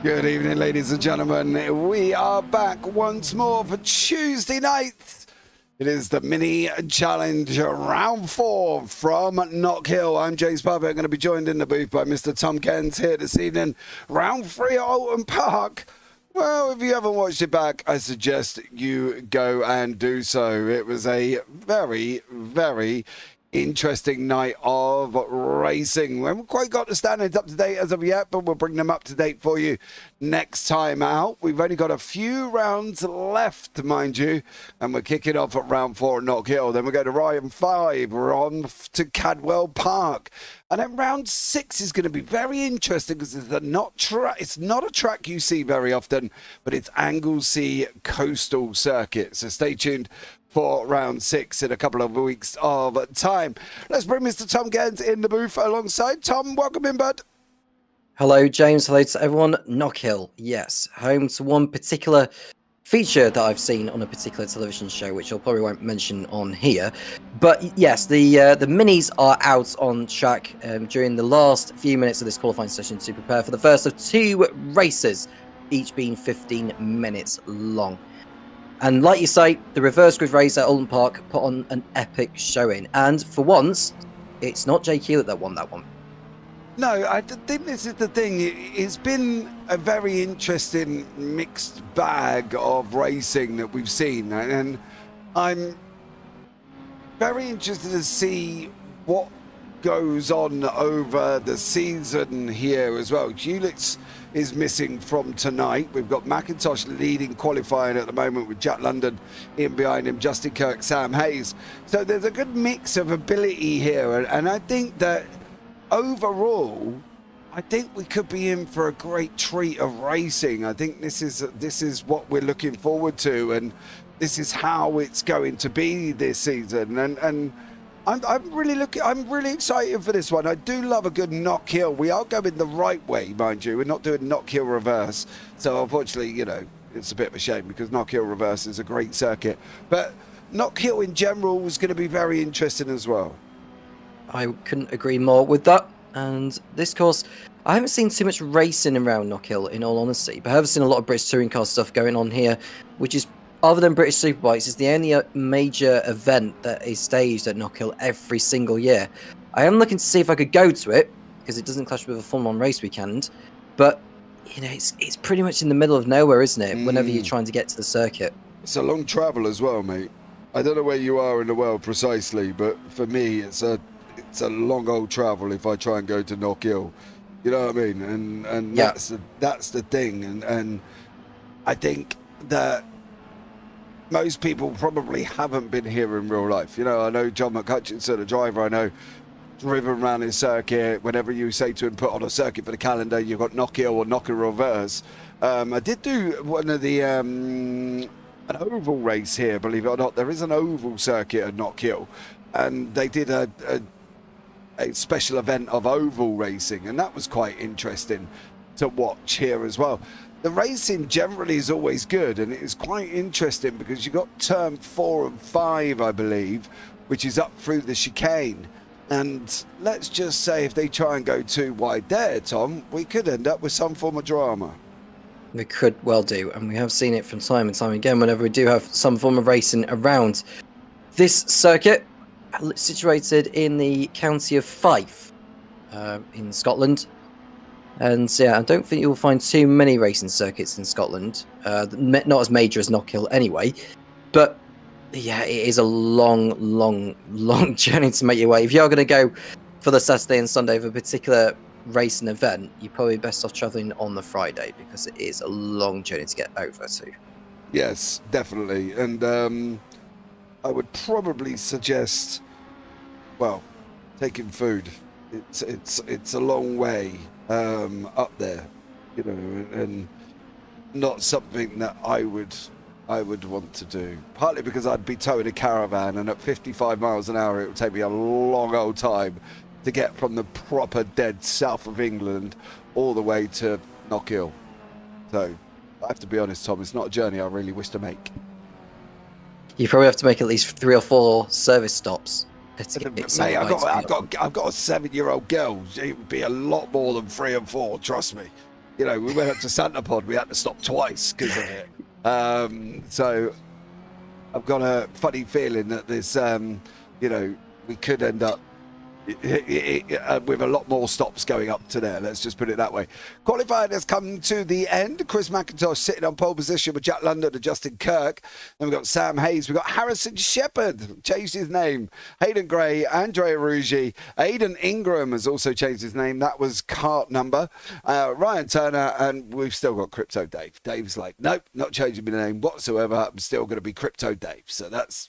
Good evening, ladies and gentlemen. We are back once more for Tuesday night. It is the mini challenge round 4 from Knockhill. I'm James Parfitt. I'm going to be joined in the booth by Mr. Tom Cairns here this evening. Round 3 at Alton Park. Well, if you haven't watched it back, I suggest you go and do so. It was a very, very interesting night of racing. We haven't quite got the standards up to date as of yet, but we'll bring them up to date for you next time out. We've only got a few rounds left, mind you, and we're kicking off at round 4 at Knockhill. Then we go to round 5. We're on to Cadwell Park. And then round 6 is going to be very interesting because it's not a track you see very often, but it's Anglesey Coastal Circuit. So stay tuned for round 6 in a couple of weeks of time. Let's bring Mr. Tom Cairns in the booth alongside. Tom, welcome in, bud. Hello, James. Hello to everyone. Knockhill, yes, home to one particular feature that I've seen on a particular television show, which I probably won't mention on here. But yes, the minis are out on track during the last few minutes of this qualifying session to prepare for the first of 2 races, each being 15 minutes long. And like you say, the reverse grid race at Alton Park put on an epic showing. And for once, it's not JQ that won that one. No, I think this is the thing. It's been a very interesting mixed bag of racing that we've seen. And I'm very interested to see what goes on over the season here as well. Julix is missing from tonight. We've got McIntosh leading qualifying at the moment with Jack London in behind him, Justin Kirk, Sam Hayes. So there's a good mix of ability here, and I think that overall, I think we could be in for a great treat of racing. I think this is what we're looking forward to, and this is how it's going to be this season. And I'm really excited for this one. I do love a good Knockhill. We are going the right way, mind you. We're not doing Knockhill reverse. So unfortunately, you know, it's a bit of a shame because Knockhill reverse is a great circuit. But Knockhill in general was going to be very interesting as well. I couldn't agree more with that. And this course, I haven't seen too much racing around Knockhill, in all honesty, but I have seen a lot of British touring car stuff going on here, which is, other than British Superbikes, is the only major event that is staged at Knockhill every single year. I am looking to see if I could go to it, because it doesn't clash with a full-on race weekend, but, you know, it's pretty much in the middle of nowhere, isn't it, whenever you're trying to get to the circuit. It's a long travel as well, mate. I don't know where you are in the world precisely, but for me, it's a long old travel if I try and go to Knockhill. You know what I mean? And yeah, that's the thing. And I think that most people probably haven't been here in real life. You know, I know John McCutcheon, the driver I know, driven around his circuit. Whenever you say to him, put on a circuit for the calendar, you've got Knockhill or Knockhill reverse. I did do one of the an oval race here, believe it or not. There is an oval circuit at Knockhill, and they did a special event of oval racing, and that was quite interesting to watch here as well. The racing generally is always good, and it is quite interesting because you've got turn 4 and 5, I believe, which is up through the chicane. And let's just say if they try and go too wide there, Tom, we could end up with some form of drama. We could well do, and we have seen it from time and time again whenever we do have some form of racing around. This circuit, situated in the county of Fife in Scotland. And yeah, I don't think you'll find too many racing circuits in Scotland. Not as major as Knockhill anyway. But yeah, it is a long journey to make your way. If you're going to go for the Saturday and Sunday of a particular racing event, you're probably best off travelling on the Friday because it is a long journey to get over to. Yes, definitely. And I would probably suggest, well, taking food. It's a long way up there, you know, and not something that I would want to do. Partly because I'd be towing a caravan, and at 55 miles an hour, it would take me a long old time to get from the proper dead south of England all the way to Knockhill. So I have to be honest, Tom, it's not a journey I really wish to make. You probably have to make at least 3 or 4 service stops. Mate, I've got a 7-year-old girl. It would be a lot more than 3 and 4. Trust me. we went up to Santa Pod. We had to stop twice because of it. So I've got a funny feeling that this, we could end up with a lot more stops going up to there. Let's just put it that way. Qualifying has come to the end. Chris McIntosh sitting on pole position with Jack London and Justin Kirk. Then we've got Sam Hayes. We've got Harrison Shepherd, changed his name. Hayden Gray, Andrea Ruggi. Aidan Ingram has also changed his name. That was kart number. Ryan Turner, and we've still got Crypto Dave. Dave's like, nope, not changing my name whatsoever. I'm still going to be Crypto Dave. So that's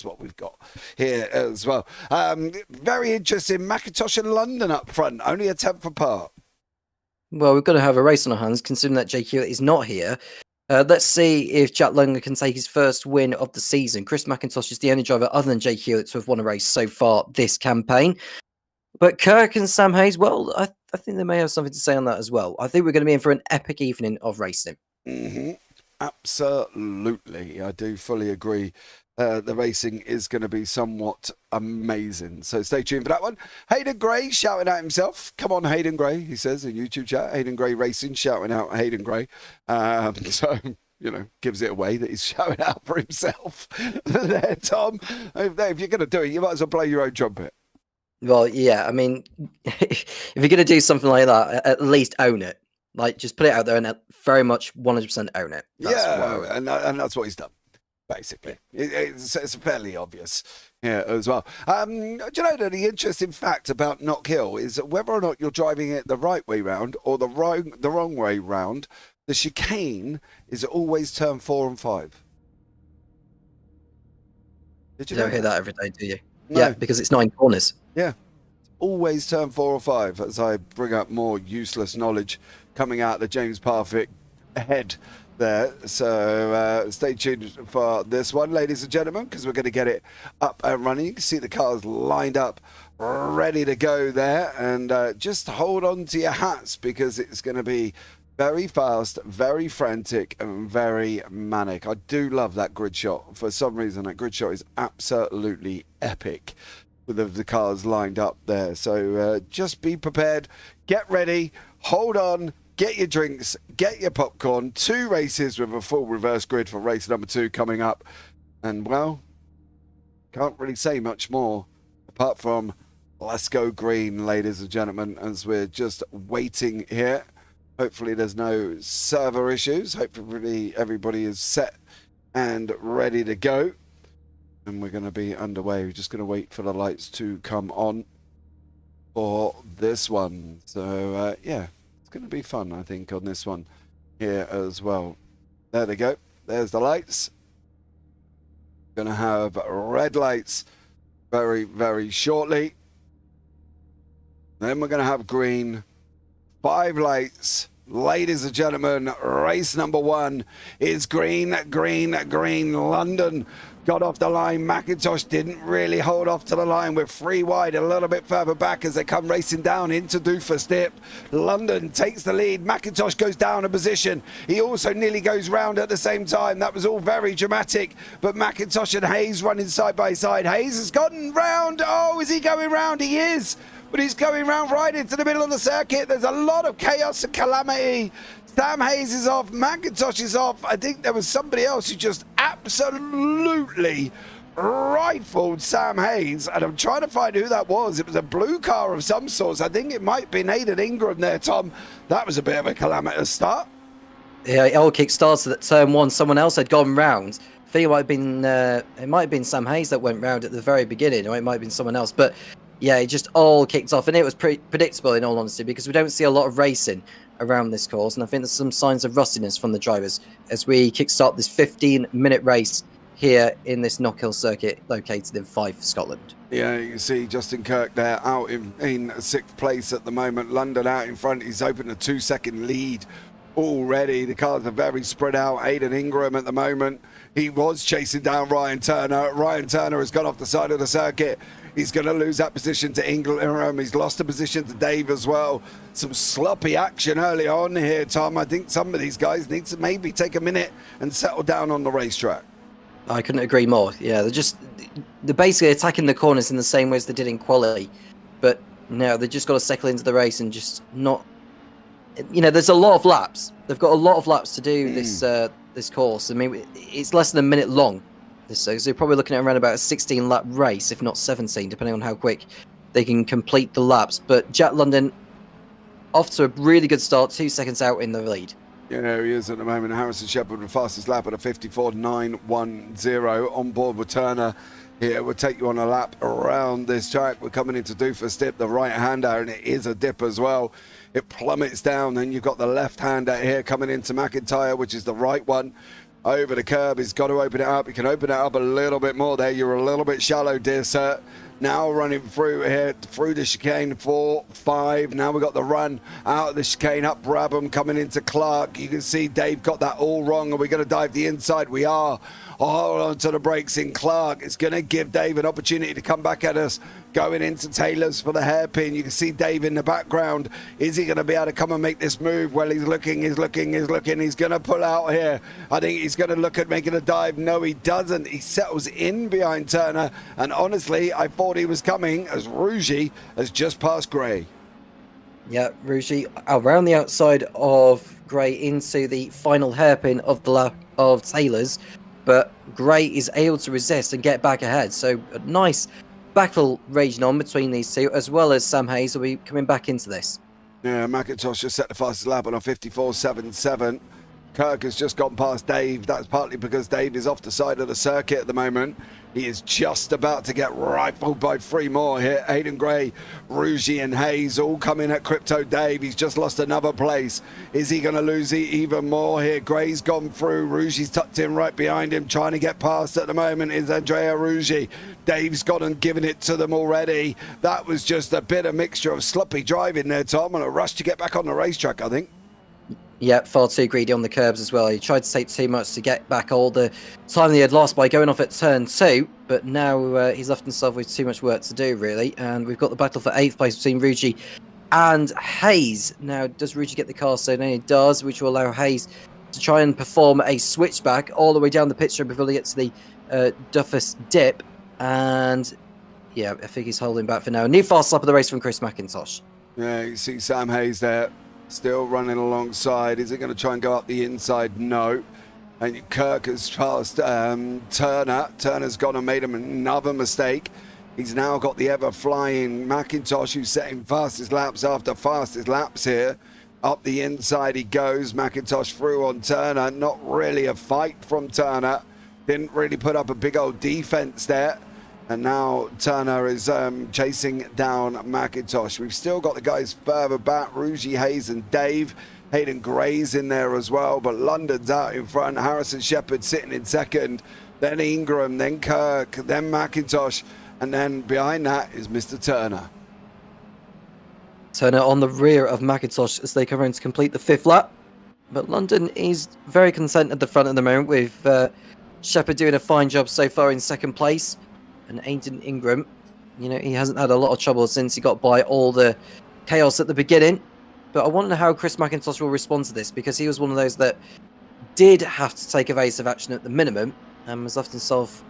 what we've got here as well. Very interesting. McIntosh and London up front, only a tenth apart. Well, we're going to have a race on our hands, considering that Jake Hewitt is not here. Let's see if Jack London can take his first win of the season. Chris McIntosh is the only driver other than Jake Hewitt to have won a race so far this campaign. But Kirk and Sam Hayes, well, I think they may have something to say on that as well. I think we're going to be in for an epic evening of racing. Mm-hmm. Absolutely. I do fully agree. The racing is going to be somewhat amazing. So stay tuned for that one. Hayden Gray shouting out himself. Come on, Hayden Gray, he says in YouTube chat. Hayden Gray Racing shouting out Hayden Gray. So, gives it away that he's shouting out for himself. There, Tom. If you're going to do it, you might as well play your own trumpet. Well, yeah, I mean, if you're going to do something like that, at least own it. Like, just put it out there and very much 100% own it. And that's what he's done. Basically, it's fairly obvious as well. Do you know that the interesting fact about Knockhill is that whether or not you're driving it the right way round or the wrong way round, the chicane is always turn 4 and 5. Did you don't hear that every day, do you? No. Yeah, because it's 9 corners. Yeah, always turn 4 or 5. As I bring up more useless knowledge coming out of the James Parfitt head there. So stay tuned for this one, ladies and gentlemen, because we're going to get it up and running. You can see the cars lined up ready to go there, and just hold on to your hats because it's going to be very fast, very frantic, and very manic. I do love that grid shot. For some reason, that grid shot is absolutely epic with the cars lined up there. So just be prepared, get ready, hold on, get your drinks, get your popcorn. 2 races with a full reverse grid for race number 2 coming up. And, well, can't really say much more apart from let's go green, ladies and gentlemen, as we're just waiting here. Hopefully there's no server issues. Hopefully everybody is set and ready to go. And we're going to be underway. We're just going to wait for the lights to come on for this one. So, yeah. Going to be fun, I think, on this one here as well. There they go. There's the lights. Going to have red lights very, very shortly. Then we're going to have green. 5 lights. Ladies and gentlemen, race number 1 is green, green, green. London got off the line. McIntosh didn't really hold off to the line. We're 3 wide, a little bit further back as they come racing down into Doofus Dip. London takes the lead. McIntosh goes down a position. He also nearly goes round at the same time. That was all very dramatic. But McIntosh and Hayes running side by side. Hayes has gotten round. Oh, is he going round? He is. But he's going round right into the middle of the circuit. There's a lot of chaos and calamity. Sam Hayes is off. McIntosh is off. I think there was somebody else who just absolutely rifled Sam Hayes. And I'm trying to find who that was. It was a blue car of some sort. I think it might be Aidan Ingram there, Tom. That was a bit of a calamitous start. Yeah, it all kick started at turn 1. Someone else had gone round. I think it might have been Sam Hayes that went round at the very beginning, or it might have been someone else. But yeah, it just all kicked off, and it was pretty predictable in all honesty, because we don't see a lot of racing around this course, and I think there's some signs of rustiness from the drivers as we kickstart this 15-minute race here in this Knockhill circuit located in Fife, Scotland. Yeah, you can see Justin Kirk there out in 6th place at the moment. London out in front. He's opened a 2-second lead already. The cars are very spread out. Aidan Ingram at the moment. He was chasing down Ryan Turner. Ryan Turner has gone off the side of the circuit. He's going to lose that position to Ingram. He's lost a position to Dave as well. Some sloppy action early on here, Tom. I think some of these guys need to maybe take a minute and settle down on the racetrack. I couldn't agree more. Yeah, they're basically attacking the corners in the same way as they did in quali. But no, they just got to settle into the race and just not you know, there's a lot of laps. They've got a lot of laps to do this course. I mean, it's less than a minute long. So you're probably looking at around about a 16 lap race, if not 17, depending on how quick they can complete the laps. But Jack London off to a really good start, 2 seconds out in the lead. Yeah, he is at the moment. Harrison Shepherd with the fastest lap at a 54.910. On board with Turner here. We'll take you on a lap around this track. We're coming into Doofus Dip, the right hander, and it is a dip as well. It plummets down. Then you've got the left hander here coming into McIntyre, which is the right one. Over the curb, he's got to open it up. He can open it up a little bit more there. You're a little bit shallow, dear sir. Now running through here, through the chicane, 4, 5. Now we've got the run out of the chicane, up Brabham, coming into Clark. You can see Dave got that all wrong. Are we going to dive the inside? We are. Hold on to the brakes in Clark. It's going to give Dave an opportunity to come back at us. Going into Taylor's for the hairpin. You can see Dave in the background. Is he going to be able to come and make this move? Well, he's looking. He's going to pull out here. I think he's going to look at making a dive. No, he doesn't. He settles in behind Turner. And honestly, I thought he was coming as Rougy has just passed Gray. Yeah, Rougy around the outside of Gray into the final hairpin of the lap of Taylor's. But Gray is able to resist and get back ahead. So a nice battle raging on between these two, as well as Sam Hayes will be coming back into this. Yeah, McIntosh just set the fastest lap on a 54.77. Kirk has just gone past Dave. That's partly because Dave is off the side of the circuit at the moment. He is just about to get rifled by 3 more here. Hayden Gray, Rougy and Hayes all coming at Crypto Dave. He's just lost another place. Is he going to lose even more here? Gray's gone through. Rougy's tucked in right behind him. Trying to get past at the moment is Andrea Rougy. Dave's gone and given it to them already. That was just a bit of mixture of sloppy driving there, Tom, and a rush to get back on the racetrack, I think. Yeah, far too greedy on the curbs as well. He tried to take too much to get back all the time he had lost by going off at turn 2, but now he's left himself with too much work to do, really. And we've got the battle for 8th place between Rougy and Hayes. Now, does Rougy get the car? So no, he does, which will allow Hayes to try and perform a switchback all the way down the pit strip before they get to the Duffus Dip. And yeah, I think he's holding back for now. A new fast lap of the race from Chris McIntosh. Yeah, you see Sam Hayes there. Still running alongside. Is it going to try and go up the inside? No. And Kirk has passed Turner. Turner's gone and made him another mistake. He's now got the ever-flying McIntosh, who's setting fastest laps after fastest laps here. Up the inside he goes. McIntosh through on Turner. Not really a fight from Turner. Didn't really put up a big old defense there. And now Turner is chasing down McIntosh. We've still got the guys further back, Rougy, Hayes and Dave. Hayden Gray's in there as well, but London's out in front. Harrison Shepherd sitting in second. Then Ingram, then Kirk, then McIntosh. And then behind that is Mr. Turner. Turner on the rear of McIntosh as they come around to complete the 5th lap. But London is very content at the front at the moment, with Shepherd doing a fine job so far in 2nd place. And Aiden Ingram, you know, he hasn't had a lot of trouble since he got by all the chaos at the beginning. But I wonder how Chris McIntosh will respond to this, because he was one of those that did have to take evasive action at the minimum and was left himself,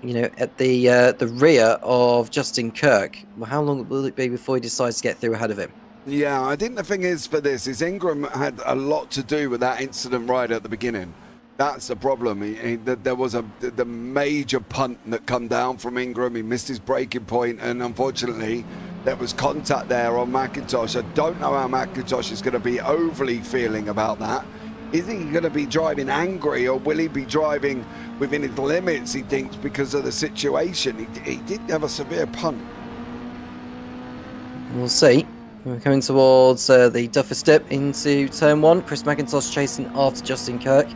you know, at the rear of Justin Kirk. Well, how long will it be before he decides to get through ahead of him? Yeah, I think the thing is for this is Ingram had a lot to do with that incident right at the beginning. That's the problem. There was the major punt that come down from Ingram. He missed his braking point, and unfortunately, there was contact there on McIntosh. I don't know how McIntosh is going to be overly feeling about that. Is he going to be driving angry, or will he be driving within his limits, he thinks, because of the situation? He did have a severe punt. We'll see. We're coming towards the Duffus Dip into turn 1. Chris McIntosh chasing after Justin Kirk.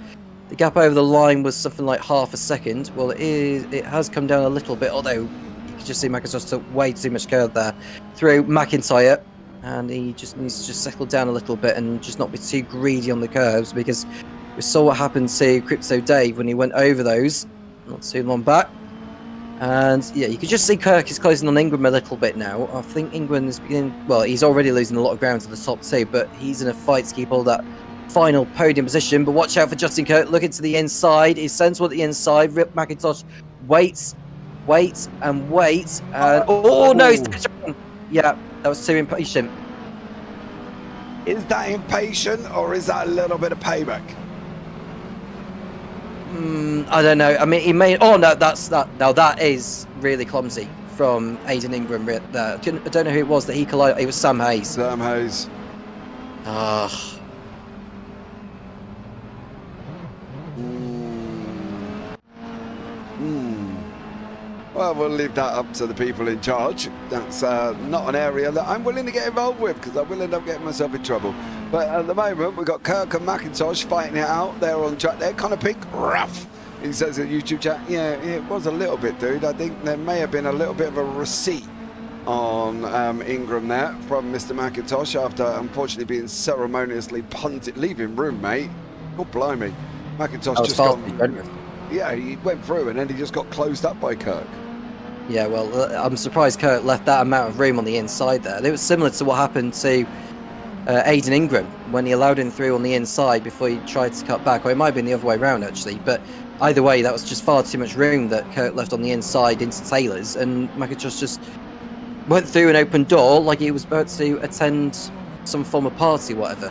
The gap over the line was something like half a second. Well, it has come down a little bit, although you can just see McIntosh took way too much curve there through McIntyre, and he just needs to just settle down a little bit and just not be too greedy on the curves, because we saw what happened to Crypto Dave when he went over those not too long back. And yeah, you can just see Kirk is closing on Ingram a little bit now. I think Ingram is beginning, well, he's already losing a lot of ground to the top 2, but he's in a fight to keep all that final podium position. But watch out for Justin Kirk. Looking to the inside. He's sensible at the inside. Rip McIntosh waits. And oh no, he's... yeah, that was too impatient. Is that impatient or is that a little bit of payback? I don't know. I mean, he may. Oh no, that's that. Now that is really clumsy from Aiden Ingram. There, I don't know who it was that he collided. It was Sam Hayes. Sam Hayes. Ah. Well, we'll leave that up to the people in charge. That's not an area that I'm willing to get involved with because I will end up getting myself in trouble. But at the moment, we've got Kirk and McIntosh fighting it out. They're on track. They're kind of pink, rough. He says in YouTube chat, yeah, it was a little bit, dude. I think there may have been a little bit of a receipt on Ingram there from Mr. McIntosh after unfortunately being ceremoniously punted, leaving room, mate. God blimey. McIntosh just gone. Yeah, he went through and then he just got closed up by Kirk. Yeah, well, I'm surprised Kurt left that amount of room on the inside there. It was similar to what happened to Aiden Ingram when he allowed him through on the inside before he tried to cut back. Or it might have been the other way around, actually. But either way, that was just far too much room that Kurt left on the inside into Taylor's. And McIntosh just went through an open door like he was about to attend some form of party, whatever.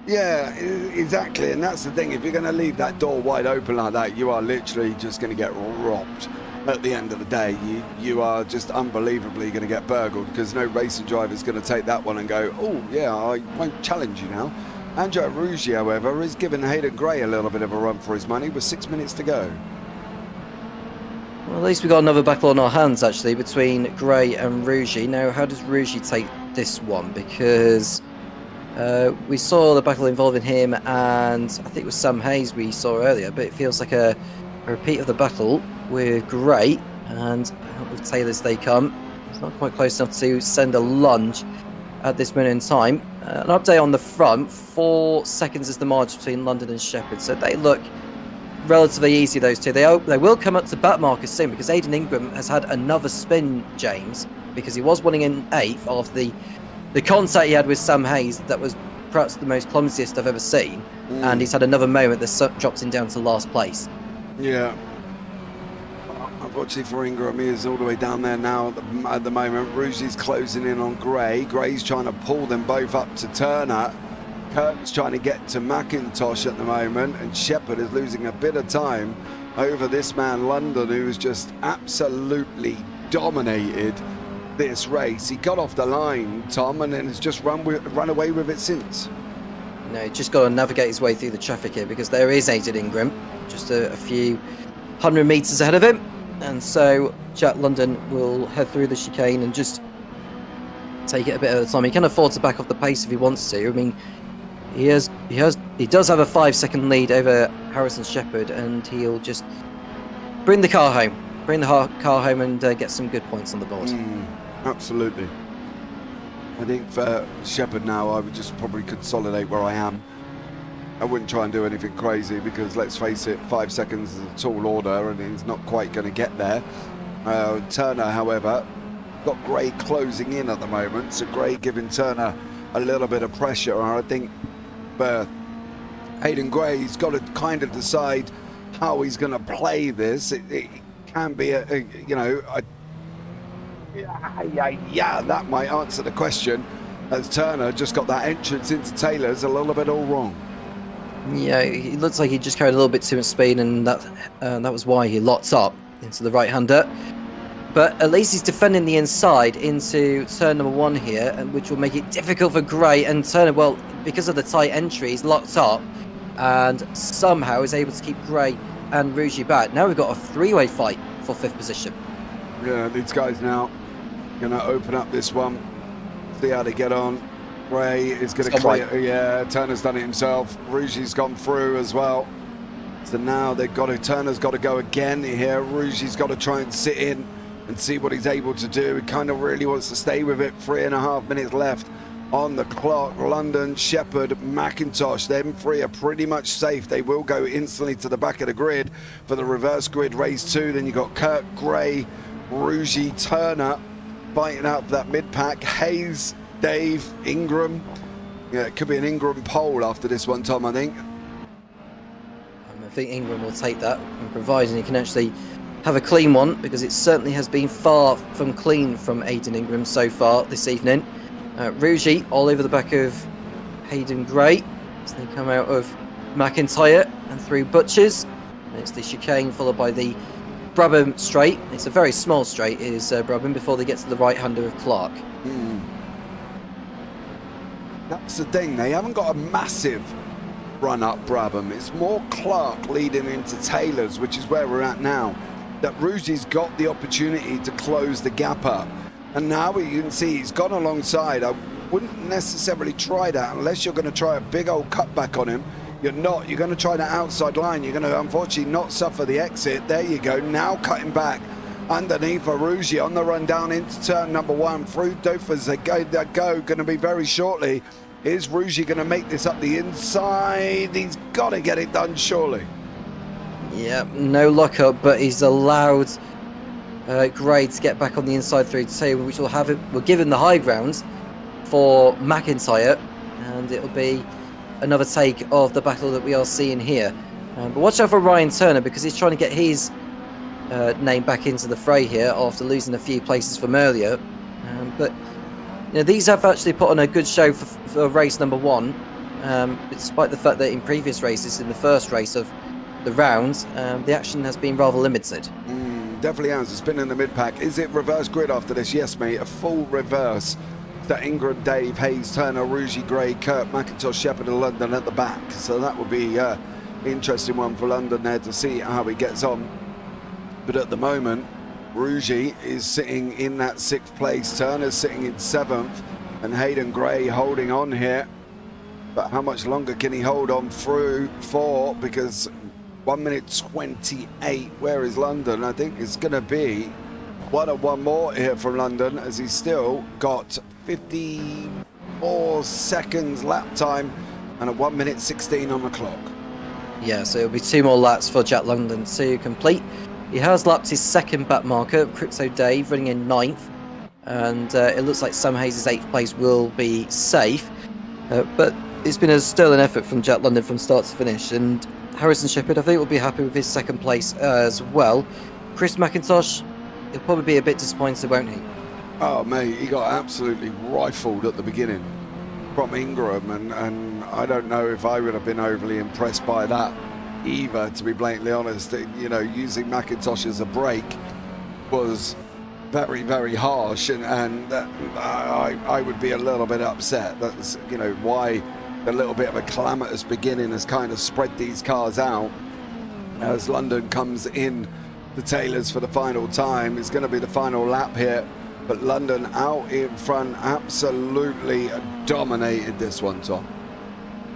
Yeah, exactly, and that's the thing. If you're going to leave that door wide open like that, you are literally just going to get robbed. At the end of the day, you are just unbelievably going to get burgled because no racing driver is going to take that one and go, oh yeah, I won't challenge you now. Andrea Ruggi, however, is giving Hayden Gray a little bit of a run for his money with 6 minutes to go. Well, at least we got another battle on our hands actually between Gray and Ruggi. Now, how does Ruggi take this one? Because we saw the battle involving him and I think it was Sam Hayes we saw earlier, but it feels like a repeat of the battle with Gray, and out with Taylor's they come. It's not quite close enough to send a lunge at this moment in time. An update on the front, 4 seconds is the margin between London and Shepherd, so they look relatively easy, those two. They will come up to back markers soon because Aiden Ingram has had another spin, James, because he was winning in 8th after the contact he had with Sam Hayes. That was perhaps the most clumsiest I've ever seen, and he's had another moment that drops him down to last place. Yeah. Unfortunately for Ingram, he is all the way down there now at the moment. Ruggi's closing in on Gray. Gray's trying to pull them both up to Turner. Kirk's trying to get to McIntosh at the moment, and Shepherd is losing a bit of time over this man London, who has just absolutely dominated this race. He got off the line, Tom, and then has just run away with it since. No, he's just got to navigate his way through the traffic here because there is Aiden Ingram just a few 100 metres ahead of him, and so Jack London will head through the chicane and just take it a bit at a time. He can afford to back off the pace if he wants to. I mean, he does have a 5-second lead over Harrison Shepherd, and he'll just bring the car home and get some good points on the board. Absolutely. I think for Shepherd now, I would just probably consolidate where I am. I wouldn't try and do anything crazy because, let's face it, 5 seconds is a tall order and he's not quite going to get there. Turner, however, got Gray closing in at the moment, so Gray giving Turner a little bit of pressure. I think Hayden Gray's got to kind of decide how he's going to play this. It can be that might answer the question, as Turner just got that entrance into Taylor's a little bit all wrong. Yeah, it looks like he just carried a little bit too much speed, and that was why he locked up into the right-hander. But at least he's defending the inside into turn number 1 here, and which will make it difficult for Gray. And Turner, well, because of the tight entry, he's locked up and somehow is able to keep Gray and Ruggi back. Now we've got a 3-way fight for 5th position. Yeah, these guys now going to open up this one, see how they get on. Gray is going to clear. Yeah, Turner's done it himself. Ruggi's gone through as well. So now Turner's got to go again here. Ruggi's got to try and sit in and see what he's able to do. He kind of really wants to stay with it. 3.5 minutes left on the clock. London, Shepherd, McIntosh, them 3 are pretty much safe. They will go instantly to the back of the grid for the reverse grid race 2. Then you've got Kirk, Gray, Ruggi, Turner fighting out for that mid-pack. Hayes, Dave, Ingram. Yeah, it could be an Ingram pole after this one, Tom, I think. I think Ingram will take that, and providing he can actually have a clean one, because it certainly has been far from clean from Aiden Ingram so far this evening. Rougy all over the back of Hayden Gray as they come out of McIntyre and through Butchers. And it's the chicane followed by the Brabham straight. It's a very small straight, is Brabham, before they get to the right-hander of Clark. That's the thing, they haven't got a massive run up Brabham. It's more Clark leading into Taylor's, which is where we're at now. That Rougy's got the opportunity to close the gap up. And now you can see he's gone alongside. I wouldn't necessarily try that unless you're going to try a big old cutback on him. You're not. You're going to try the outside line. You're going to unfortunately not suffer the exit. There you go. Now cutting back underneath for Rougy on the run down into turn number 1 through Dofas. They go going to be very shortly. Is Rougy going to make this up the inside? He's got to get it done surely. Yeah, no lock up, but he's allowed Gray to get back on the inside through Taylor, which will give him the high ground for McIntyre, and it'll be another take of the battle that we are seeing here. But watch out for Ryan Turner, because he's trying to get his name back into the fray here after losing a few places from earlier. But you know, these have actually put on a good show for race number 1, despite the fact that in previous races, in the first race of the round, the action has been rather limited. Definitely has. It's been in the mid-pack. Is it reverse grid after this? Yes, mate. A full reverse. That Ingram, Dave, Hayes, Turner, Rougy, Gray, Kirk, McIntosh, Shepherd and London at the back. So that would be an interesting one for London there to see how he gets on. But at the moment, Rougy is sitting in that 6th place. Turner's sitting in 7th. And Hayden Gray holding on here. But how much longer can he hold on through for? Because 1 minute 28. Where is London? I think it's going to be one more here from London, as he's still got 54 seconds lap time and a 1 minute 16 on the clock. Yeah, so it'll be 2 more laps for Jack London to complete. He has lapped his 2nd back marker, Crypto Dave, running in 9th. And it looks like Sam Hayes' 8th place will be safe. But it's been a sterling effort from Jack London from start to finish. And Harrison Shepherd, I think, will be happy with his 2nd place as well. Chris McIntosh, he'll probably be a bit disappointed, won't he? Oh, mate, he got absolutely rifled at the beginning from Ingram. And I don't know if I would have been overly impressed by that either, to be blatantly honest. You know, using McIntosh as a brake was very, very harsh. And I would be a little bit upset. That's, you know, why a little bit of a calamitous beginning has kind of spread these cars out as London comes in the Taylors for the final time. It's going to be the final lap here, but London out in front, absolutely dominated this one, Tom.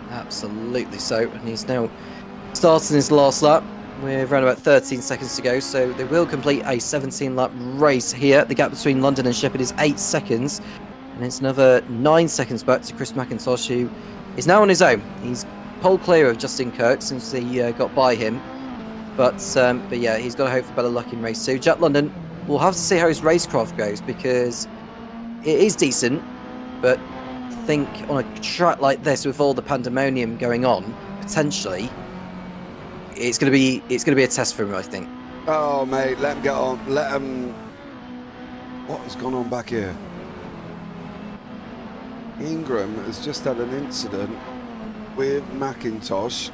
Absolutely so, and he's now starting his last lap with around about 13 seconds to go, so they will complete a 17 lap race here. The gap between London and Shepherd is 8 seconds, and it's another 9 seconds back to Chris McIntosh, who is now on his own. He's pole clear of Justin Kirk since he got by him. But yeah, he's got to hope for better luck in race 2. Jack London, we'll have to see how his racecraft goes, because it is decent, but I think on a track like this with all the pandemonium going on, potentially, it's going to be a test for him, I think. Oh, mate, let him get on. Let him. What has gone on back here? Ingram has just had an incident with McIntosh.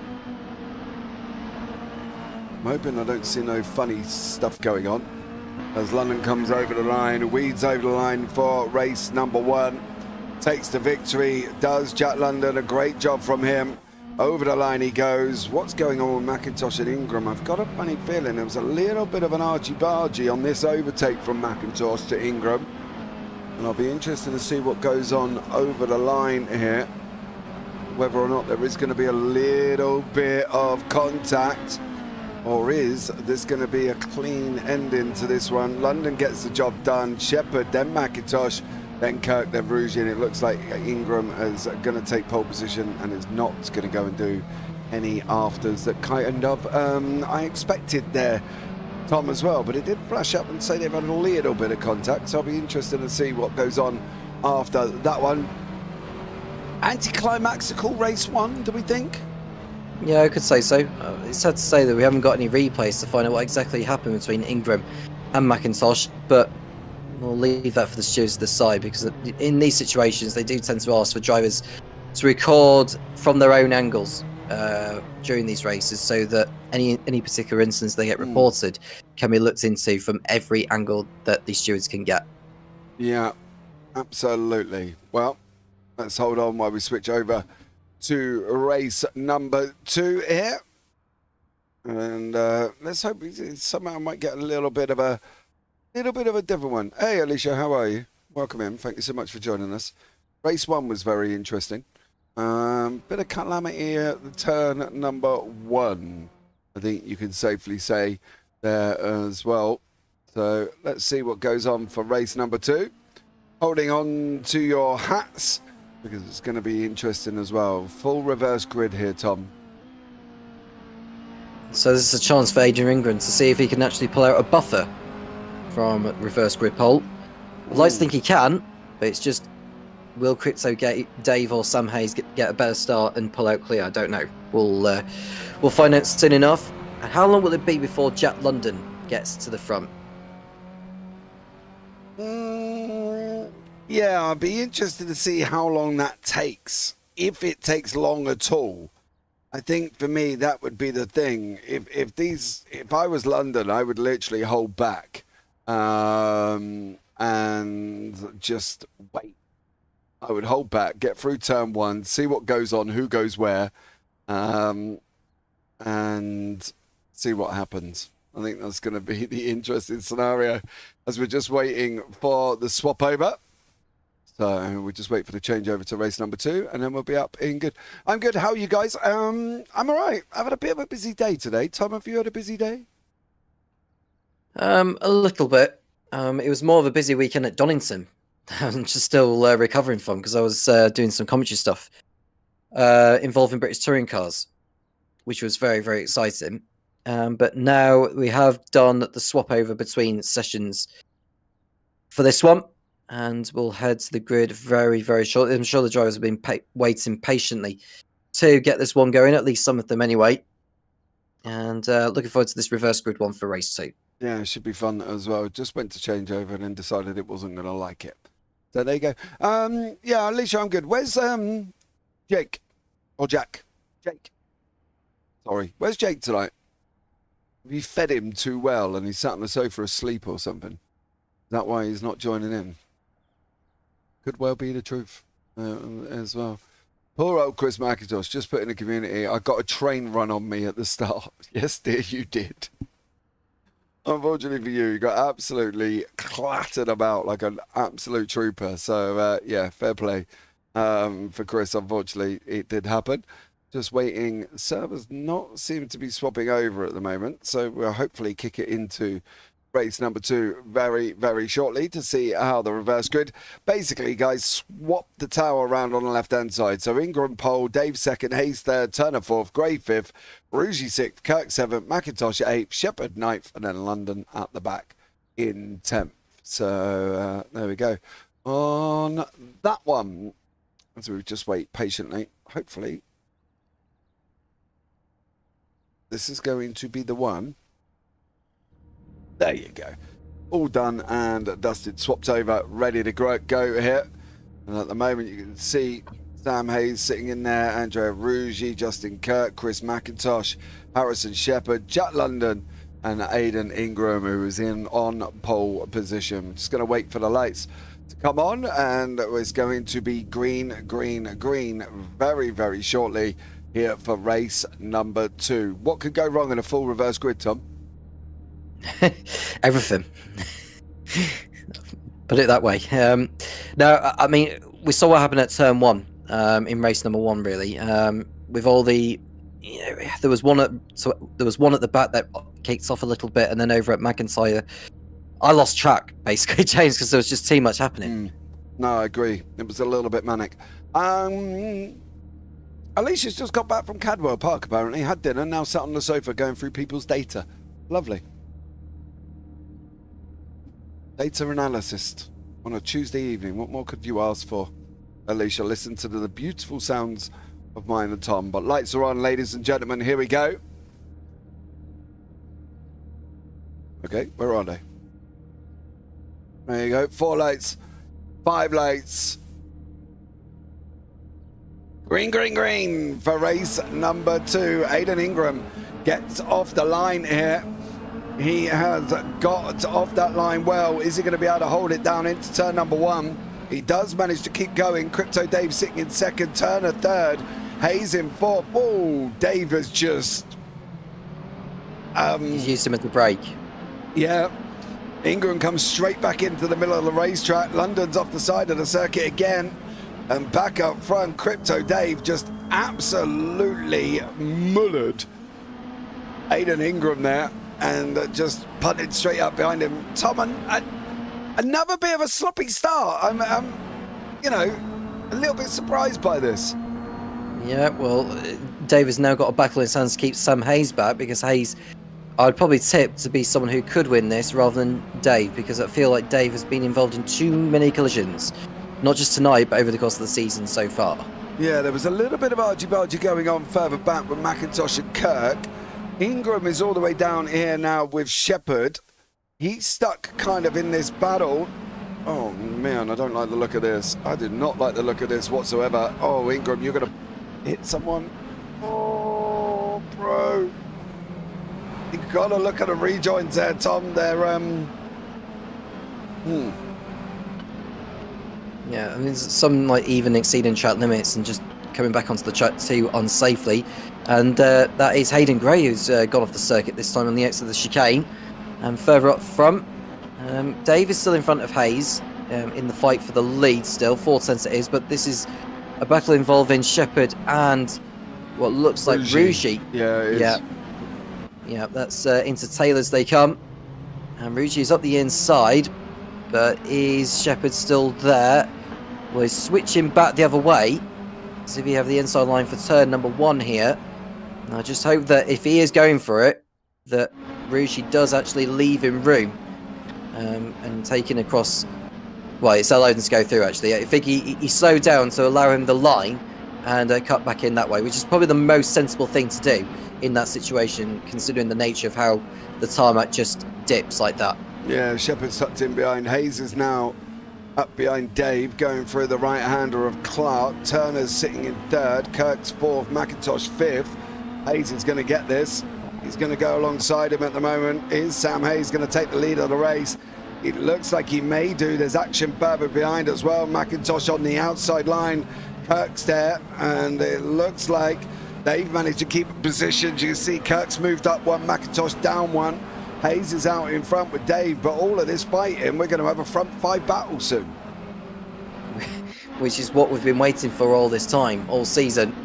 I'm hoping I don't see no funny stuff going on as London comes over the line, weeds over the line for race number 1, takes the victory, does Jack London. A great job from him. Over the line he goes. What's going on with McIntosh and Ingram? I've got a funny feeling there was a little bit of an argy-bargy on this overtake from McIntosh to Ingram. And I'll be interested to see what goes on over the line here, whether or not there is going to be a little bit of contact, or is this going to be a clean ending to this one. London gets the job done. Shepherd, then McIntosh, then Kirk, then Rougy, and it looks like Ingram is going to take pole position and is not going to go and do any afters that kind of I expected there, Tom, as well. But it did flash up and say they've had a little bit of contact, so I'll be interested to see what goes on after that one. Anticlimactical race 1, do we think? Yeah, I could say so. It's sad to say that we haven't got any replays to find out what exactly happened between Ingram and McIntosh, but we'll leave that for the stewards to decide, because in these situations they do tend to ask for drivers to record from their own angles during these races, so that any particular instance they get reported can be looked into from every angle that the stewards can get. Yeah, absolutely. Well, let's hold on while we switch over to race number 2 here. And let's hope we somehow might get a little bit of a different one. Hey, Alicia, how are you? Welcome in. Thank you so much for joining us. Race 1 was very interesting. Bit of calamity at the turn number 1. I think you can safely say there as well. So let's see what goes on for race number 2. Holding on to your hats, because it's going to be interesting as well. Full reverse grid here, Tom. So this is a chance for Adrian Ingram to see if he can actually pull out a buffer from reverse grid pole. I'd like to think he can, but it's just, will Crypto Dave or Sam Hayes get a better start and pull out clear? I don't know. We'll find out soon enough. And how long will it be before Jack London gets to the front? Yeah, I'd be interested to see how long that takes. If it takes long at all. I think for me that would be the thing. If I was London, I would literally hold back and just wait. I would hold back, get through turn 1, see what goes on, who goes where, and see what happens. I think that's going to be the interesting scenario as we're just waiting for the swap over. So we just wait for the changeover to race number 2, and then we'll be up in good. I'm good. How are you guys? I'm all right. I've had a bit of a busy day today. Tom, have you had a busy day? A little bit. It was more of a busy weekend at Donington. I'm just still recovering from, because I was doing some commentary stuff involving British touring cars, which was very, very exciting. But now we have done the swap over between sessions for this one, and we'll head to the grid very, very shortly. I'm sure the drivers have been waiting patiently to get this one going, at least some of them anyway. And looking forward to this reverse grid one for race 2. Yeah, it should be fun as well. Just went to change over and then decided it wasn't going to like it. So there you go. Yeah, Alicia, I'm good. Where's Jake? Or Jack? Jake. Sorry. Where's Jake tonight? Have you fed him too well and he's sat on the sofa asleep or something? Is that why he's not joining in? Could well be the truth as well. Poor old Chris McIntosh, just put in the community, I got a train run on me at the start. Yes, dear, you did. Unfortunately for you, you got absolutely clattered about like an absolute trooper. So, yeah, fair play for Chris. Unfortunately, it did happen. Just waiting. Servers not seem to be swapping over at the moment. So we'll hopefully kick it into race number 2 very, very shortly to see how the reverse grid. Basically, guys, swap the tower around on the left-hand side. So Ingram pole, Dave 2nd, Hayes 3rd, Turner 4th, Gray 5th, Rougie 6th, Kirk 7th, McIntosh 8th, Shepherd 9th, and then London at the back in 10th. So there we go. On that one, as we just wait patiently, hopefully this is going to be the one. There you go. All done and dusted, swapped over, ready to go here. And at the moment you can see Sam Hayes sitting in there, Andrea Rougie, Justin Kirk, Chris McIntosh, Harrison Shepherd, Jack London, and Aidan Ingram, who is in on pole position. Just going to wait for the lights to come on, and it's going to be green, green, green very, very shortly here for race number 2. What could go wrong in a full reverse grid, Tom? Everything. Put it that way. No, I mean, we saw what happened at turn 1 in race number 1, really. With all the, there was one at the back that kicked off a little bit, and then over at McIntyre, I lost track basically, James, because there was just too much happening. No, I agree. It was a little bit manic. Alicia's just got back from Cadwell Park, apparently, had dinner, now sat on the sofa going through people's data. Lovely. Data analysis on a Tuesday evening. What more could you ask for, Alicia? Listen to the beautiful sounds of mine and Tom. But lights are on, ladies and gentlemen. Here we go. Okay, where are they? There you go. 4 lights, 5 lights. Green, green, green for race number 2. Aidan Ingram gets off the line here. He has got off that line well. Is he going to be able to hold it down into turn number 1? He does manage to keep going. Crypto Dave sitting in second, Turner third, Hayes in fourth. Oh, Dave has just... He's used him at the break. Yeah. Ingram comes straight back into the middle of the racetrack. London's off the side of the circuit again. And back up front, Crypto Dave just absolutely mullered Aidan Ingram there and just punted straight up behind him. Tom, another bit of a sloppy start. I'm you know, a little bit surprised by this. Yeah, well, Dave has now got a battle in his hands to keep Sam Hayes back, because Hayes, I'd probably tip to be someone who could win this rather than Dave, because I feel like Dave has been involved in too many collisions. Not just tonight, but over the course of the season so far. Yeah, there was a little bit of argy-bargy going on further back with McIntosh and Kirk. Ingram is all the way down here now with Shepherd. He's stuck kind of in this battle. Oh, man, I don't like the look of this. I did not like the look of this whatsoever. Oh, Ingram, you're going to hit someone. Oh, bro. You've got to look at the rejoins there, Tom. They're, Yeah, I mean, some like even exceeding track limits and just coming back onto the track too unsafely. And that is Hayden Gray, who's gone off the circuit this time on the exit of the chicane. And further up front, Dave is still in front of Hayes in the fight for the lead still, 4 tenths it is, but this is a battle involving Shepherd and what looks like Rugi. Yeah, it is. Yeah, that's into Taylor's they come. And Rugi is up the inside, but is Shepherd still there? Well, he's switching back the other way. See if we have the inside line for turn number 1 here. And I just hope that if he is going for it, that Rugi does actually leave him room and taking across. Well, it's allowed him to go through actually. I think he slowed down to allow him the line and cut back in that way, which is probably the most sensible thing to do in that situation, considering the nature of how the tarmac just dips like that. Yeah, Shepherd's tucked in behind. Hayes is now up behind Dave, going through the right-hander of Clark. Turner's sitting in third. Kirk's fourth. McIntosh fifth. Hayes is going to get this. He's going to go alongside him at the moment. Is Sam Hayes going to take the lead of the race? It looks like he may do. There's action further behind as well. McIntosh on the outside line. Kirk's there, and it looks like they've managed to keep positions. You can see Kirk's moved up one, McIntosh down one. Hayes is out in front with Dave, but all of this fighting, we're going to have a front 5 battle soon. Which is what we've been waiting for all this time, all season.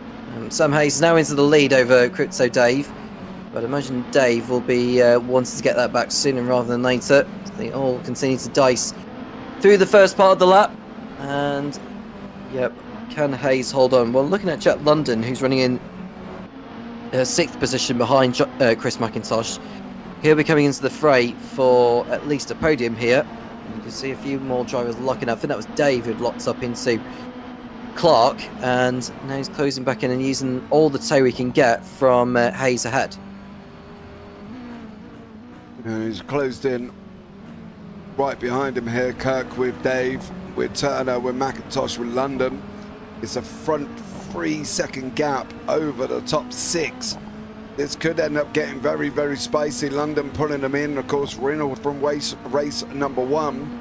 Sam Hayes now into the lead over Crypto Dave, but I imagine Dave will be wanting to get that back sooner rather than later. They all continue to dice through the first part of the lap, and yep, can Hayes hold on? Well, looking at Jack London, who's running in 6th position behind Chris McIntosh. He'll be coming into the fray for at least a podium here. You can see a few more drivers locking up. I think that was Dave who'd locked up into Clark, and now he's closing back in and using all the tow he can get from Hayes ahead. And he's closed in right behind him here. Kirk with Dave, with Turner, with McIntosh, with London. It's a front 3-second gap over the top 6. This could end up getting very, very spicy. London pulling them in. Of course, Reynolds from race number 1.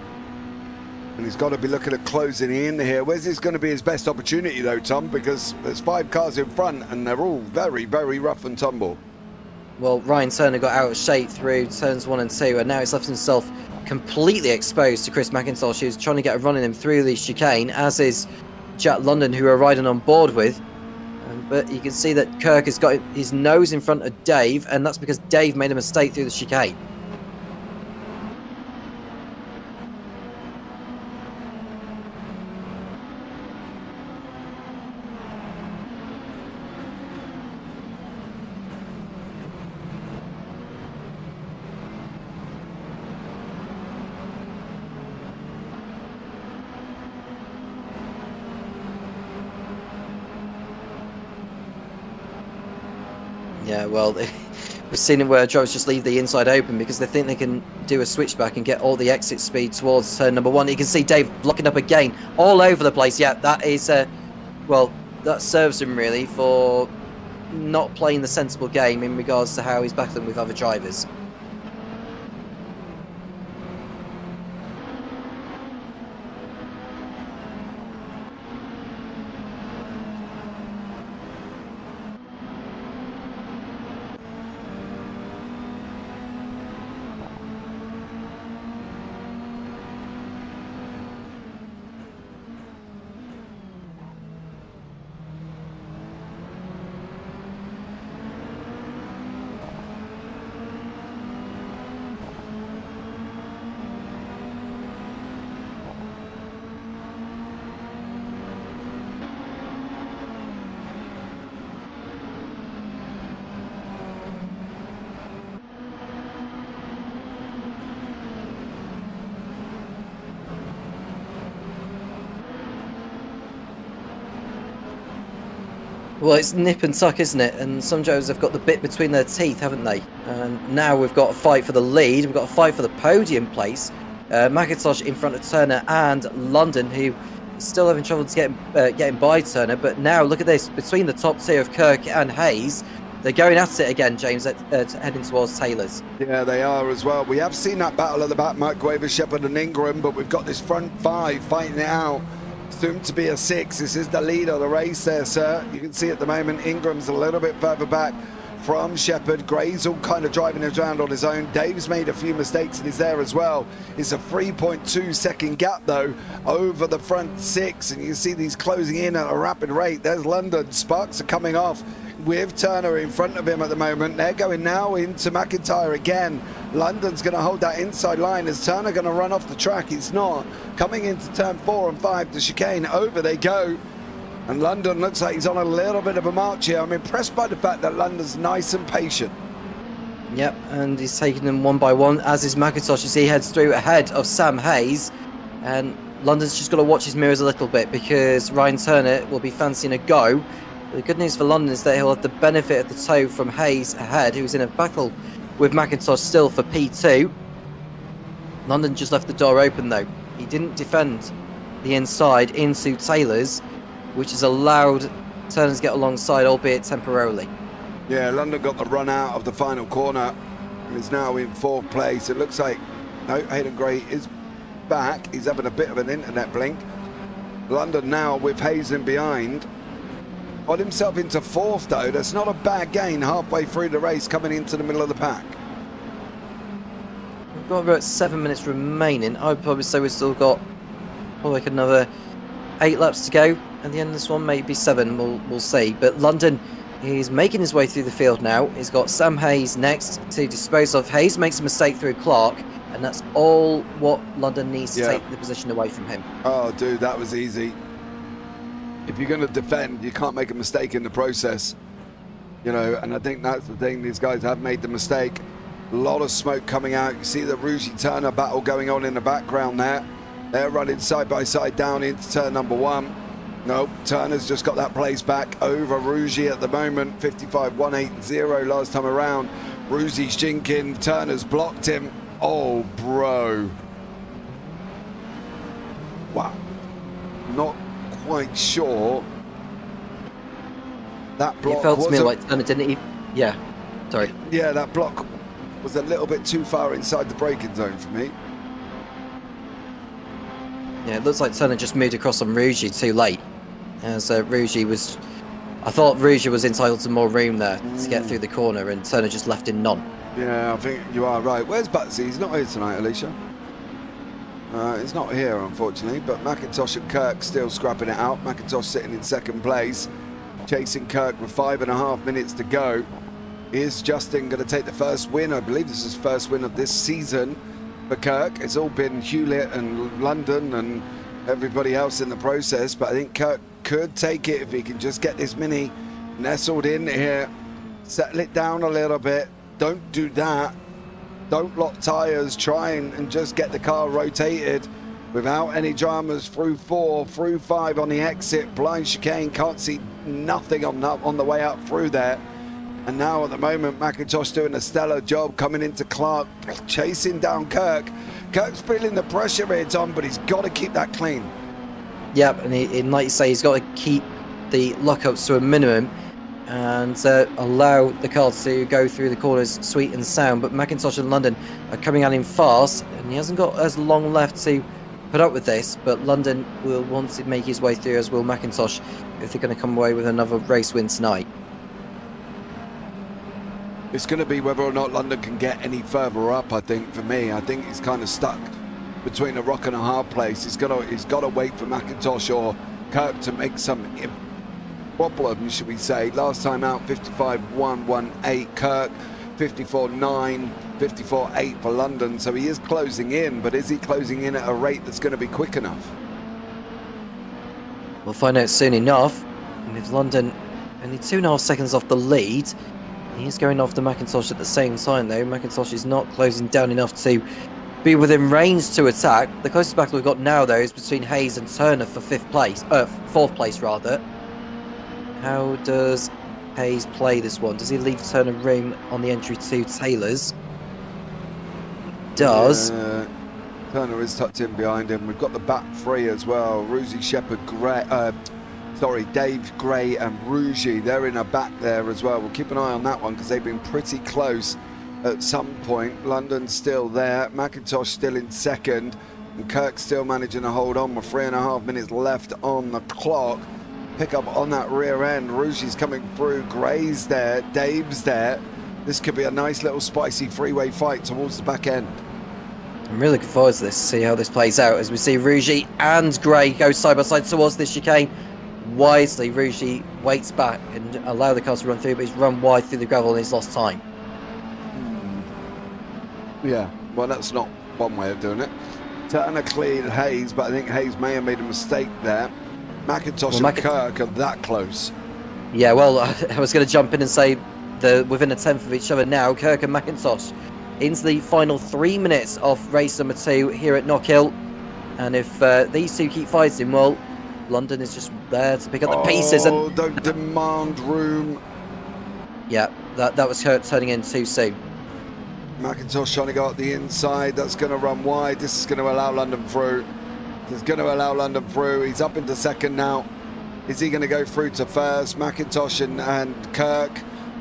And he's got to be looking at closing in here. Where's this going to be his best opportunity, though, Tom? Because there's 5 cars in front, and they're all very, very rough and tumble. Well, Ryan Turner got out of shape through turns 1 and 2, and now he's left himself completely exposed to Chris McIntosh, who's trying to get a run in him through the chicane, as is Jack London, who we're riding on board with. But you can see that Kirk has got his nose in front of Dave, and that's because Dave made a mistake through the chicane. Yeah, well, We've seen it where drivers just leave the inside open because they think they can do a switchback and get all the exit speed towards turn number 1. You can see Dave blocking up again all over the place. Yeah, that is, well, that serves him really for not playing the sensible game in regards to how he's battling with other drivers. Well, it's nip and tuck, isn't it? And some drivers have got the bit between their teeth, haven't they? And now we've got a fight for the lead. We've got a fight for the podium place. McIntosh in front of Turner and London, who is still having trouble to getting by Turner. But now, look at this. Between the top tier of Kirk and Hayes, they're going at it again, James, heading towards Taylor's. Yeah, they are as well. We have seen that battle at the back, Microwave, Shepherd and Ingram, but we've got this front 5 fighting it out. Soon to be a 6. This is the lead of the race there, sir. You can see at the moment Ingram's a little bit further back from Shepherd. Gray's all kind of driving it around on his own. Dave's made a few mistakes and he's there as well. It's a 3.2 second gap though over the front 6, and you can see these closing in at a rapid rate. There's London. Sparks are coming off with Turner in front of him at the moment. They're going now into McIntyre again. London's going to hold that inside line. Is Turner going to run off the track? He's not. Coming into turn 4 and 5 to chicane. Over they go. And London looks like he's on a little bit of a march here. I'm impressed by the fact that London's nice and patient. Yep, and he's taking them one by one, as is McIntosh as he heads through ahead of Sam Hayes. And London's just got to watch his mirrors a little bit because Ryan Turner will be fancying a go. The good news for London is that he'll have the benefit of the tow from Hayes ahead, who's in a battle with McIntosh still for P2. London just left the door open though. He didn't defend the inside into Taylor's, which has allowed Turner to get alongside, albeit temporarily. Yeah, London got the run out of the final corner and is now in 4th place. It looks like Hayden Gray is back. He's having a bit of an internet blink. London now with Hayes in behind. Got himself into 4th though. That's not a bad gain halfway through the race coming into the middle of the pack. We've got about 7 minutes remaining. I would probably say we've still got probably like another 8 laps to go. At the end of this one, maybe 7, we'll see. But London, he's making his way through the field now. He's got Sam Hayes next to dispose of. Hayes makes a mistake through Clark, and that's all what London needs to take the position away from him. Oh, dude, that was easy. If you're going to defend, you can't make a mistake in the process, you know, and I think that's the thing. These guys have made the mistake. A lot of smoke coming out. You see the Rougy Turner battle going on in the background there. They're running side by side down into turn number 1. Nope, Turner's just got that place back over Rougy at the moment. 55.180 last time around. Rougy's jinking. Turner's blocked him. Oh, bro. Wow. Not quite sure that block. It felt to me like Turner didn't even. Yeah, sorry. Yeah, that block was a little bit too far inside the braking zone for me. Yeah, it looks like Turner just moved across on Rougy too late. As Rougy was. I thought Rougy was entitled to more room there to get through the corner, and Turner just left in none. Yeah, I think you are right. Where's Butsy? He's not here tonight, Alicia. He's not here, unfortunately, but McIntosh and Kirk still scrapping it out. McIntosh sitting in 2nd place, chasing Kirk with 5.5 minutes to go. Is Justin going to take the first win? I believe this is his first win of this season for Kirk. It's all been Hewlett and London and everybody else in the process, but I think Kirk could take it if he can just get this Mini nestled in here, settle it down a little bit. Don't do that. Don't lock tyres, try and just get the car rotated without any dramas through 4, through 5 on the exit. Blind chicane, can't see nothing on the way up through there. And now at the moment, McIntosh doing a stellar job coming into Clark, chasing down Kirk. Kirk's feeling the pressure here, Tom, but he's got to keep that clean. Yep, and like you say, he's got to keep the lockups to a minimum and allow the car to go through the corners sweet and sound. But McIntosh and London are coming at him fast, and he hasn't got as long left to put up with this. But London will want to make his way through, as will McIntosh, if they're going to come away with another race win tonight. It's going to be whether or not London can get any further up, I think, for me. I think he's kind of stuck between a rock and a hard place. He's got to wait for McIntosh or Kirk to make some problems, should we say. Last time out, 55.118 Kirk, 54.9, 54.8 for London. So he is closing in, but is he closing in at a rate that's going to be quick enough? We'll find out soon enough. And with London only 2.5 seconds off the lead, he's going after McIntosh at the same time, though. McIntosh is not closing down enough to be within range to attack. The closest battle we've got now, though, is between Hayes and Turner for fourth place, rather. How does Hayes play this one? Does he leave Turner room on the entry to Taylor's? Does. Turner is tucked in behind him. We've got the back three as well. Ruzi, Shepherd, Dave Gray and Rougy, they're in a back there as well. We'll keep an eye on that one because they've been pretty close at some point. London's still there, McIntosh still in second, and Kirk still managing to hold on with 3.5 minutes left on the clock. Pick up on that rear end. Rougy's coming through, Gray's there, Dave's there. This could be a nice little spicy freeway fight towards the back end. I'm really looking forward to this, to see how this plays out as we see Rougy and Gray go side by side towards this chicane. Wisely, Rougy waits back and allow the car to run through, but he's run wide through the gravel and he's lost time. Yeah, well, that's not one way of doing it. Turner cleared Hayes, but I think Hayes may have made a mistake there. McIntosh and Kirk are that close. Yeah, well, I was going to jump in and say they're within a tenth of each other now. Kirk and McIntosh into the final 3 minutes of race number 2 here at Knockhill. And if these two keep fighting, well, London is just there to pick up the pieces. And don't demand room. Yeah, that was Kirk turning in too soon. McIntosh trying to go up the inside. That's going to run wide. This is going to allow London through. He's going to allow London through. He's up into second now. Is he going to go through to first? McIntosh and Kirk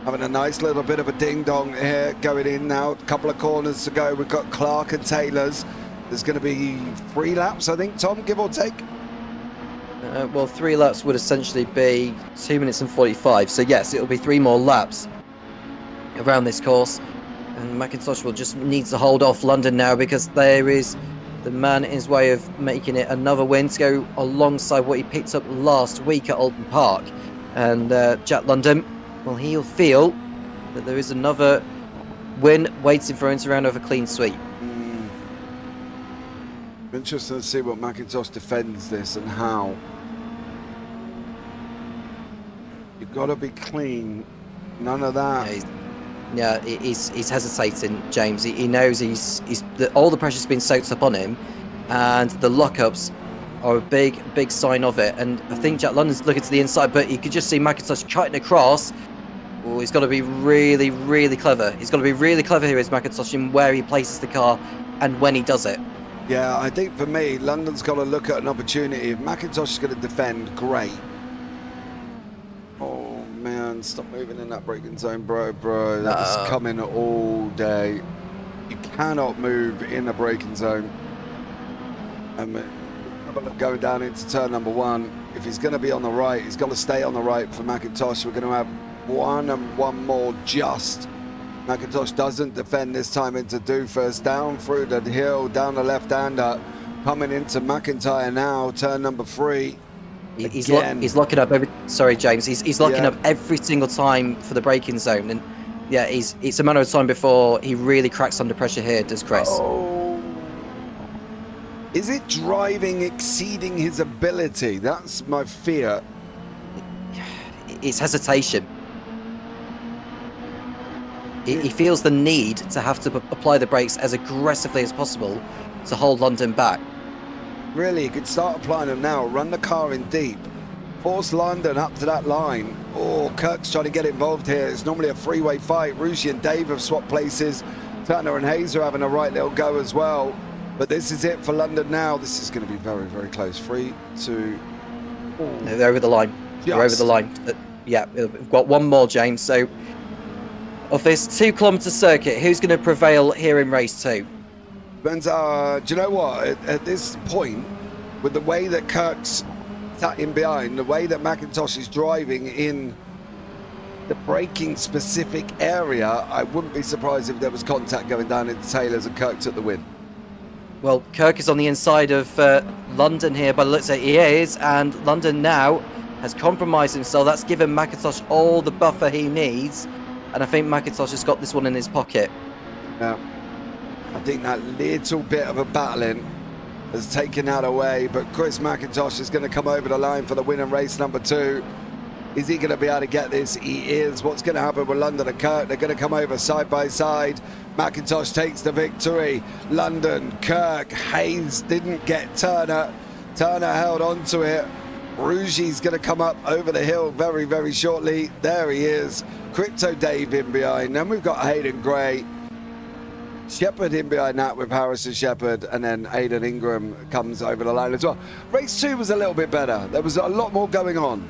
having a nice little bit of a ding-dong here. Going in now. A couple of corners to go. We've got Clark and Taylor's. There's going to be 3 laps, I think, Tom, give or take. Well, 3 laps would essentially be 2 minutes and 45. So yes, it'll be 3 more laps around this course. And McIntosh will just need to hold off London now, because there is the man in his way of making it another win to go alongside what he picked up last week at Alton Park. And Jack London, well, he'll feel that there is another win waiting for him to round off a clean sweep. Interesting to see what McIntosh defends this and how. You've got to be clean. None of that. Yeah, he's hesitating, James. He knows all the pressure's been soaked up on him, and the lockups are a big sign of it. And I think Jack London's looking to the inside, but you could just see McIntosh cutting across. Oh, he's got to be really, really clever. He's got to be really clever here, is McIntosh, in where he places the car and when he does it. Yeah, I think for me, London's got to look at an opportunity. If McIntosh is going to defend, great. Oh man, stop moving in that braking zone, bro. That's coming all day. You cannot move in a braking zone. Going down into turn number 1. If he's going to be on the right, he's got to stay on the right for McIntosh. We're going to have 1 and 1 more just. McIntosh doesn't defend this time into Doofus, down through the hill, down the left-hander, coming into McIntyre now, turn number 3. He's locking up every. Sorry, James. He's locking up every single time for the braking zone, and yeah, it's a matter of time before he really cracks under pressure here. Does Chris? Oh. Is it driving exceeding his ability? That's my fear. It's hesitation. He feels the need to have to apply the brakes as aggressively as possible to hold London back. Really, he could start applying them now, run the car in deep, force London up to that line. Oh, Kirk's trying to get involved here. It's normally a freeway fight. Rougi and Dave have swapped places. Turner and Hayes are having a right little go as well. But this is it for London now. This is going to be very, very close. 3, 2... No, they're over the line. They're over the line. Yeah, we've got one more, James. So, of this 2-kilometre circuit, who's going to prevail here in race 2? Depends, do you know what? At this point, with the way that Kirk's sat in behind, the way that McIntosh is driving in the braking specific area, I wouldn't be surprised if there was contact going down into Taylor's and Kirk took the win. Well, Kirk is on the inside of London here, but it looks like he is, and London now has compromised himself. That's given McIntosh all the buffer he needs, and I think McIntosh has got this one in his pocket. Yeah, I think that little bit of a battling has taken that away, but Chris McIntosh is going to come over the line for the win in race number 2. Is he going to be able to get this? He is. What's going to happen with London and Kirk? They're going to come over side by side. McIntosh takes the victory. London, Kirk, Hayes didn't get Turner. Turner held on to it. Rougi's going to come up over the hill very, very shortly. There he is. Crypto Dave in behind. Then we've got Hayden Gray. Shepherd in behind that with Harrison Shepherd, and then Aidan Ingram comes over the line as well. Race 2 was a little bit better. There was a lot more going on.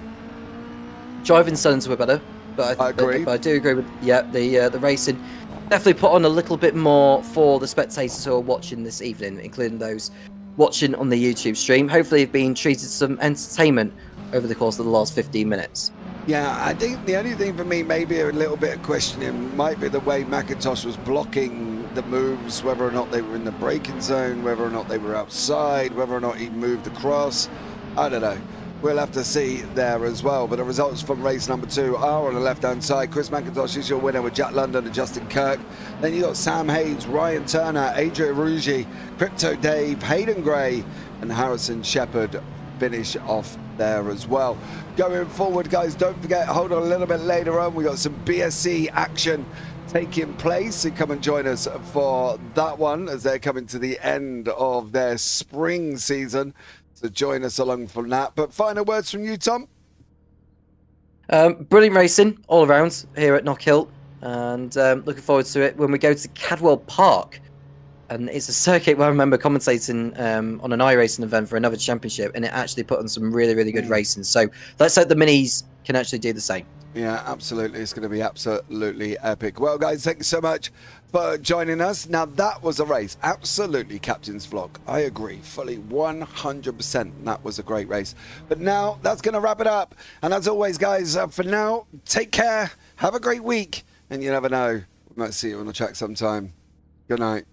Driving stunts were better, but I agree. But I do agree with the racing. Definitely put on a little bit more for the spectators who are watching this evening, including those watching on the YouTube stream. Hopefully you've been treated to some entertainment over the course of the last 15 minutes. Yeah, I think the only thing for me, maybe a little bit of questioning, might be the way McIntosh was blocking the moves, whether or not they were in the braking zone, whether or not they were outside, whether or not he moved across. I don't know. We'll have to see there as well. But the results from race number 2 are on the left-hand side. Chris McIntosh is your winner with Jack London and Justin Kirk. Then you got Sam Hayes, Ryan Turner, Adrian Rougi, Crypto Dave, Hayden Gray, and Harrison Shepherd finish off there as well. Going forward, guys, don't forget, hold on a little bit later on. We got some BSC action taking place. So come and join us for that one as they're coming to the end of their spring season. So join us along from that. But final words from you, Tom? Brilliant racing all around here at Knockhill, and looking forward to it when we go to Cadwell Park. And it's a circuit where I remember commentating on an iRacing event for another championship, and it actually put on some really, really good racing. So let's hope the minis can actually do the same. Yeah, absolutely. It's going to be absolutely epic. Well, guys, thank you so much for joining us. Now, that was a race. Absolutely, Captain's Vlog. I agree. Fully 100%. That was a great race. But now, that's going to wrap it up. And as always, guys, for now, take care. Have a great week. And you never know. We might see you on the track sometime. Good night.